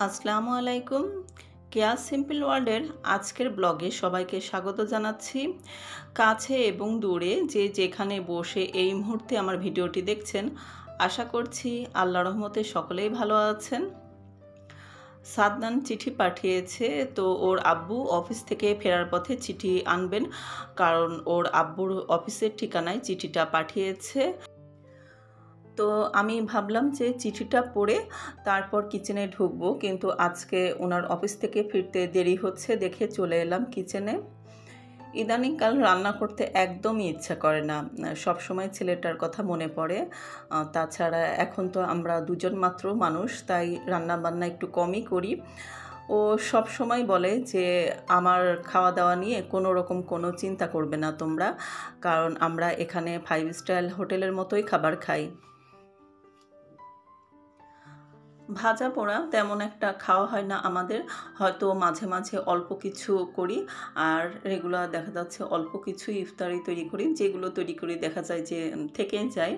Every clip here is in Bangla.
আসসালামু আলাইকুম। কেয়া সিম্পল ওয়ার্ল্ডের আজকের ব্লগে সবাইকে স্বাগত জানাচ্ছি। কাছে এবং দূরে যে যেখানে বসে এই মুহূর্তে আমার ভিডিওটি দেখছেন, আশা করছি আল্লাহর রহমতে সকলেই ভালো আছেন। সাদনান চিঠি পাঠিয়েছে, তো ওর আব্বু অফিস থেকে ফেরার পথে চিঠি আনবেন, কারণ ওর আব্বুর অফিসের ঠিকানায় চিঠিটা পাঠিয়েছে। তো আমি ভাবলাম যে চিঠিটা পড়ে তারপর কিচেনে ঢুকবো, কিন্তু আজকে ওনার অফিস থেকে ফিরতে দেরি হচ্ছে দেখে চলে এলাম কিচেনে। ইদানিংকাল রান্না করতে একদমই ইচ্ছা করে না, সবসময় ছেলেটার কথা মনে পড়ে। তাছাড়া এখন তো আমরা দুজন মাত্র মানুষ, তাই রান্না বান্না একটু কমই করি। ও সব সময় বলে যে আমার খাওয়া দাওয়া নিয়ে কোনো রকম কোনো চিন্তা করবে না তোমরা, কারণ আমরা এখানে 5 স্টার হোটেলের মতোই খাবার খাই। ভাজা পোড়া তেমন একটা খাওয়া হয় না আমাদের, হয়তো মাঝে মাঝে অল্প কিছু করি, আর রেগুলার দেখা যাচ্ছে অল্প কিছু ইফতারি তৈরি করি, যেগুলো তৈরি করি দেখা যায় যে থেকে যায়।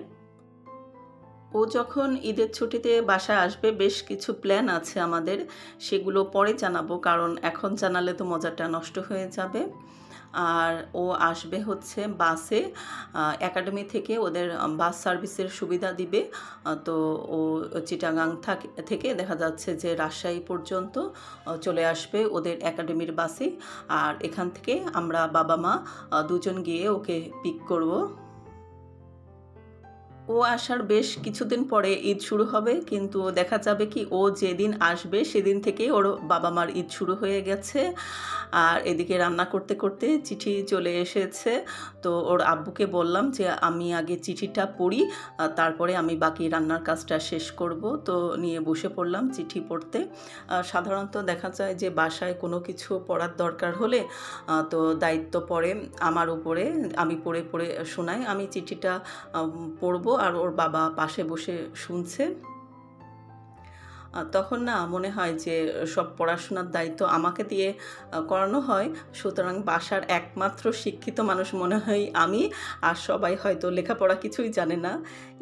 ও যখন ঈদের ছুটিতে বাসায় আসবে বেশ কিছু প্ল্যান আছে আমাদের, সেগুলো পরে জানাবো, কারণ এখন জানালে তো মজাটা নষ্ট হয়ে যাবে। আর ও আসবে হচ্ছে বাসে, একাডেমি থেকে ওদের বাস সার্ভিসের সুবিধা দিবে। তো ও চিটাগাং থেকে দেখা যাচ্ছে যে রাজশাহী পর্যন্ত চলে আসবে ওদের একাডেমির বাসে। আর এখান থেকে আমরা বাবা মা দুজন গিয়ে ওকে পিক করব। ও আসার বেশ কিছুদিন পরে ঈদ শুরু হবে, কিন্তু দেখা যাবে কি ও যেদিন আসবে সেদিন থেকেই ওর বাবা মার ঈদ শুরু হয়ে গেছে। আর এদিকে রান্না করতে করতে চিঠি চলে এসেছে। তো ওর আব্বুকে বললাম যে আমি আগে চিঠিটা পড়ি, তারপরে আমি বাকি রান্নার কাজটা শেষ করব। তো নিয়ে বসে পড়লাম চিঠি পড়তে। সাধারণত দেখা যায় যে বাসায় কোনো কিছু পড়ার দরকার হলে তো দায়িত্ব পড়ে আমার উপরে, আমি পড়ে পড়ে শোনাই। আমি চিঠিটা পড়ব আর ওর বাবা পাশে বসে শুনছে। তখন না মনে হয় যে সব পড়াশোনার দায়িত্ব আমাকে দিয়ে করানো হয়, সুতরাং বাসার একমাত্র শিক্ষিত মানুষ মনে হয় আমি, আর সবাই হয়তো লেখাপড়া কিছুই জানে না।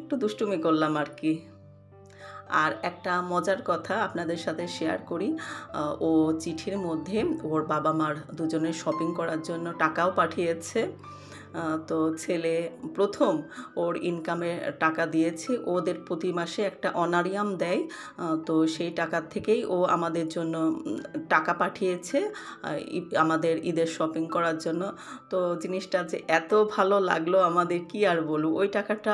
একটু দুষ্টুমি করলাম আর কি। আর একটা মজার কথা আপনাদের সাথে শেয়ার করি। ও চিঠির মধ্যে ওর বাবা মার দুজনের শপিং করার জন্য টাকাও পাঠিয়েছে। তো ছেলে প্রথম ওর ইনকামে টাকা দিয়েছে, ওদের প্রতি মাসে একটা অনারিয়াম দেয়। তো সেই টাকার থেকেই ও আমাদের জন্য টাকা পাঠিয়েছে আমাদের ঈদের শপিং করার জন্য। তো জিনিসটা যে এত ভালো লাগলো আমাদের, কি আর বলবো। ওই টাকাটা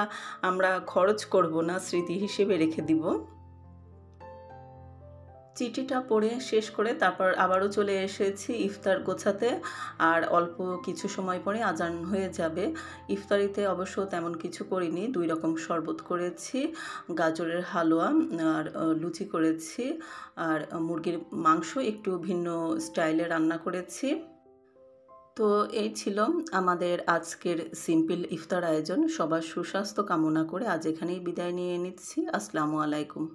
আমরা খরচ করব না, স্মৃতি হিসেবে রেখে দিব। চিঠিটা পড়ে শেষ করে তারপর আবারও চলে এসেছি ইফতার গোছাতে। আর অল্প কিছু সময় পরে আজান হয়ে যাবে। ইফতারিতে অবশ্য তেমন কিছু করিনি, 2 রকম শরবত করেছি, গাজরের হালুয়া আর লুচি করেছি, আর মুরগির মাংস একটু ভিন্ন স্টাইলে রান্না করেছি। তো এই ছিল আমাদের আজকের সিম্পল ইফতার আয়োজন। সবার সুস্বাস্থ্য কামনা করে আজ এখানেই বিদায় নিয়ে নিচ্ছি। আসসালামু আলাইকুম।